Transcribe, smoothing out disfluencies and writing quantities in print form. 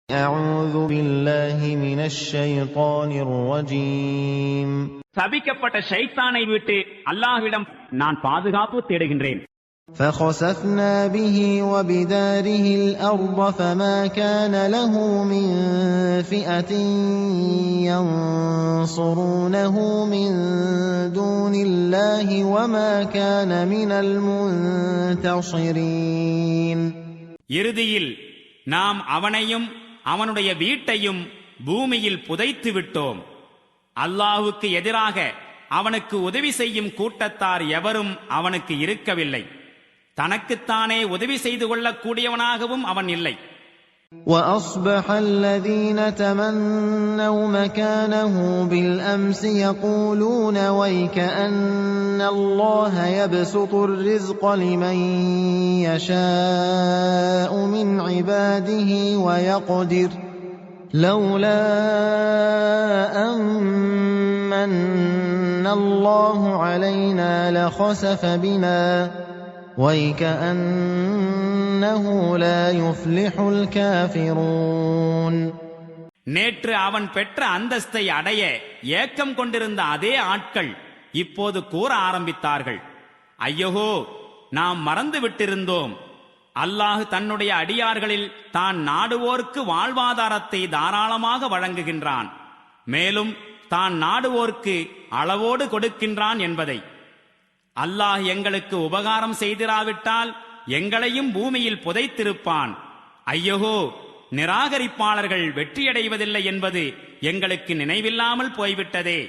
أعوذ بالله من الشيطان الرجيم. சபிக்கப்பட்ட ஷைத்தானை விட்டு அல்லாஹ்விடம் நான் பாதுகாப்பு தேடுகின்றேன். فخسفنا به وبداره الأرض فما كان له من فئة ينصرونه من دون الله وما كان من المنتصرين. இறுதியில் நாம் அவனையும் அவனுடைய வீட்டையும் பூமியில் புதைத்து விட்டோம். அல்லாஹுக்கு எதிராக அவனுக்கு உதவி செய்யும் கூட்டத்தார் எவரும் அவனுக்கு இருக்கவில்லை. தனக்குத்தானே உதவி செய்து கொள்ளக்கூடியவனாகவும் அவன் இல்லை. وأصبح الذين تمنوا مكانه بالأمس يقولون ويكأن الله يبسط الرزق لمن يشاء من عباده ويقدر لولا أن من الله علينا لخسف بنا وَيْكَأَنَّهُ لَا يُفْلِحُ الْكَافِرُونَ. நேற்று அவன் பெற்ற அந்தஸ்தை அடைய ஏக்கம் கொண்டிருந்த அதே ஆட்கள் இப்போது கூற ஆரம்பித்தார்கள், ஐயோ நாம் மறந்து விட்டிருந்தோம். அல்லாஹ் தன்னுடைய அடியார்களில் தான் நாடுவோர்க்கு வாழ்வாதாரத்தை தாராளமாக வழங்குகின்றான், மேலும் தான் நாடுவோர்க்கு அளவோடு கொடுக்கின்றான் என்பதை. அல்லாஹ் எங்களுக்கு உபகாரம் செய்திராவிட்டால் எங்களையும் பூமியில் புதைத்திருப்பான். ஐயோ நிராகரிப்பாளர்கள் வெற்றியடைவதில்லை என்பது எங்களுக்கு நினைவில்லாமல் போய்விட்டதே.